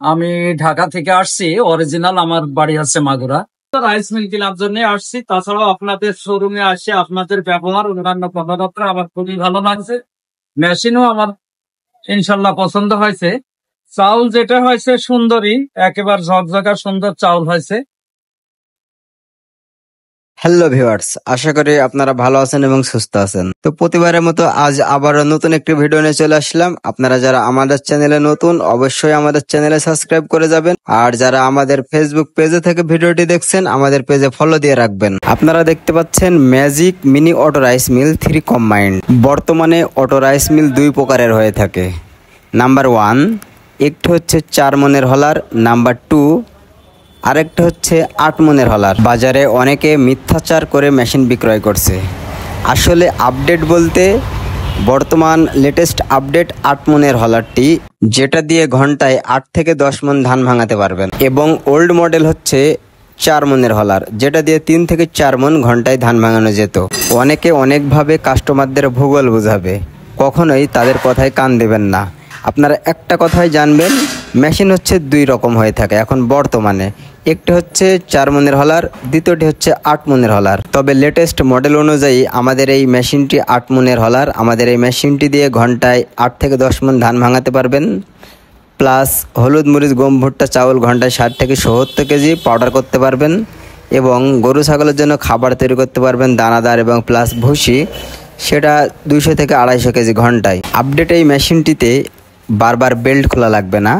আমি ঢাকা থেকে আসছি। অরিজিনাল আমার বাড়ি আছে মাগুরা। রাইস মিল কেনার জন্য আসছি। তাছাড়াও আপনাদের শোরুমে আসে আপনাদের ব্যবহার অন্যান্য কথাবার্তা আমার খুবই ভালো লাগছে। মেশিনও আমার ইনশাল্লাহ পছন্দ হয়েছে। চাউল যেটা হয়েছে সুন্দরী, একেবারে ঝকঝকা সুন্দর চাউল হয়েছে। হ্যালো ভিউয়ার্স, আশা করি আপনারা ভালো আছেন এবং সুস্থ আছেন। তো প্রতিবারের মতো আজ আবারও নতুন একটি ভিডিও নিয়ে চলে আসলাম। আপনারা যারা আমাদের চ্যানেলে নতুন, অবশ্যই আমাদের চ্যানেলে সাবস্ক্রাইব করে যাবেন। আর যারা আমাদের ফেসবুক পেজে থেকে ভিডিওটি দেখছেন, আমাদের পেজে ফলো দিয়ে রাখবেন। আপনারা দেখতে পাচ্ছেন magic mini auto rice mill 3 combined. বর্তমানে অটো রাইস মিল দুই প্রকারের হয়ে থাকে। নাম্বার 1, একটি হচ্ছে 4 মনের হলার। নাম্বার 2, আরেকটা হচ্ছে 8 মনের হলার। বাজারে অনেকে মিথ্যাচার করে মেশিন বিক্রয় করছে। আসলে আপডেট বলতে বর্তমান লেটেস্ট আপডেট 8 মনের হলারটি, যেটা দিয়ে ঘন্টায় 8 থেকে 10 মন ধান ভাঙাতে পারবেন। এবং ওল্ড মডেল হচ্ছে 4 মনের হলার, যেটা দিয়ে 3 থেকে 4 মন ঘন্টায় ধান ভাঙানো যেত। অনেকে অনেকভাবে কাস্টমারদের ভূগোল বোঝাবে, কখনোই তাদের কথায় কান দেবেন না। আপনারা একটা কথাই জানবেন, মেশিন হচ্ছে 2 রকম হয়ে থাকে এখন বর্তমানে। একটি হচ্ছে 4 মনের হলার, দ্বিতীয়টি হচ্ছে 8 মনের হলার। তবে লেটেস্ট মডেল অনুযায়ী আমাদের এই মেশিনটি 8 মনের হলার। আমাদের এই মেশিনটি দিয়ে ঘন্টায় 8 থেকে 10 মন ধান ভাঙাতে পারবেন। প্লাস হলুদ মরিচ গম ভুট্টা চাউল ঘন্টায় 60 থেকে 70 কেজি পাউডার করতে পারবেন। এবং গরু ছাগলের জন্য খাবার তৈরি করতে পারবেন, দানাদার এবং প্লাস ভুসি, সেটা 200 থেকে 250 কেজি ঘন্টায়। আপডেট এই মেশিনটিতে বারবার বেল্ট খোলা লাগবে না।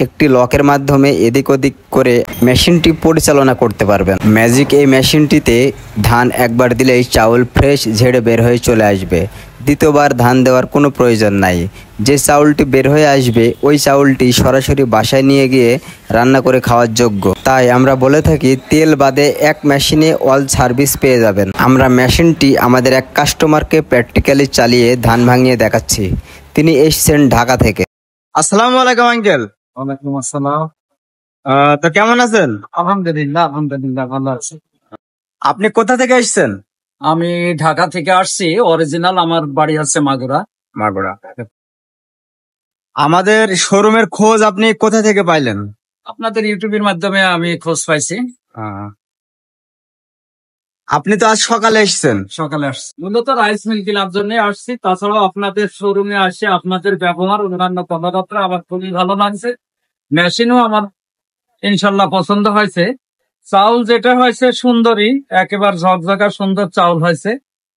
একটি লকের মাধ্যমে এদিক ওদিক করে মেশিনটি পরিচালনা করতে পারবেন। ম্যাজিক এই মেশিনটিতে ধান একবার দিলেই চাউল ফ্রেশ ঝেড়ে বের হয়ে চলে আসবে। দ্বিতীয়বার ধান দেওয়ার কোনো প্রয়োজন নাই। যে চাউলটি বের হয়ে আসবে ওই চাউলটি সরাসরি বাসায় নিয়ে গিয়ে রান্না করে খাওয়ার যোগ্য। তাই আমরা বলে থাকি, তেল বাদে এক মেশিনে অল সার্ভিস পেয়ে যাবেন। আমরা মেশিনটি আমাদের এক কাস্টমারকে প্র্যাকটিক্যালি চালিয়ে ধান ভাঙিয়ে দেখাচ্ছি। তিনি এসেছেন ঢাকা থেকে। আসসালামু আলাইকুম আঙ্কেল। ওয়ালাইকুম আসসালাম। তো কেমন আছেন? আলহামদুলিল্লাহ ভালো আছি। আপনি কোথা থেকে এসেছেন? আমি ঢাকা থেকে আসছি। অরিজিনাল আমার বাড়ি আছে মাগুরা। মাগুরা। আমাদের শোরুমের খোঁজ আপনি কোথা থেকে পাইলেন? আপনাদের ইউটিউবের মাধ্যমে আমি খোঁজ পাইছি। আপনি তো আজ সকালে এসেছেন। সকালে আসছি, মূলত রাইস মিল কেনার জন্য আসছি। তাছাড়াও আপনাদের শোরুমে আসে আপনাদের ব্যবহার অন্যান্য কথাবার্তা আমার খুবই ভালো লাগছে। মেশিনও আমার ইনশাল্লাহ পছন্দ হয়েছে। চাউল যেটা হয়েছে সুন্দরী, একেবারে ঝকঝকা সুন্দর চাউল হয়েছে।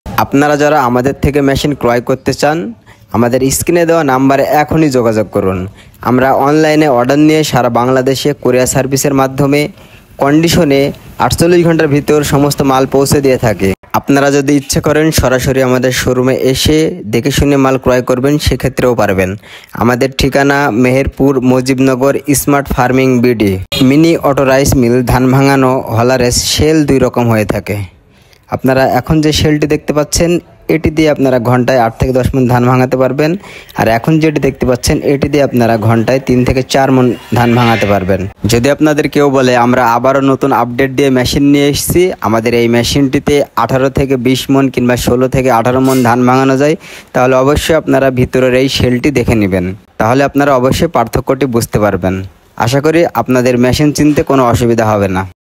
আপনারা যারা আমাদের থেকে মেশিন ক্রয় করতে চান, আমাদের স্ক্রিনে দেওয়া নাম্বারে এখনই যোগাযোগ করুন। আমরা অনলাইনে অর্ডার নিয়ে সারা বাংলাদেশে কুরিয়ার সার্ভিসের মাধ্যমে কন্ডিশনে 48 ঘন্টার ভিতর সমস্ত মাল পৌঁছে দিয়ে থাকে। আপনারা যদি ইচ্ছে করেন সরাসরি আমাদের শোরুমে এসে দেখে শুনে মাল ক্রয় করবেন, সেক্ষেত্রেও পারবেন। আমাদের ঠিকানা Meherpur Mujibnagar smart farming BD. Mini auto rice mill ধান ভাঙানো হলারের শেল 2 রকম হয়ে থাকে। আপনারা এখন যে শেলটি দেখতে পাচ্ছেন, এটি দিয়ে আপনারা ঘন্টায় 8 থেকে 10 মন ধান ভাঙাতে পারবেন। আর এখন যেটি দেখতে পাচ্ছেন, এটি দিয়ে আপনারা ঘন্টায় 3 থেকে 4 মন ধান ভাঙাতে পারবেন। যদি আপনাদের কেউ বলে আমরা আবারও নতুন আপডেট দিয়ে মেশিন নিয়ে এসেছি, আমাদের এই মেশিনটিতে 18 থেকে 20 মন কিংবা 16 থেকে 18 মন ধান ভাঙানো যায়, তাহলে অবশ্যই আপনারা ভিতরের এই শেলটি দেখে নেবেন। তাহলে আপনারা অবশ্যই পার্থক্যটি বুঝতে পারবেন। আশা করি আপনাদের মেশিন চিনতে কোনো অসুবিধা হবে না।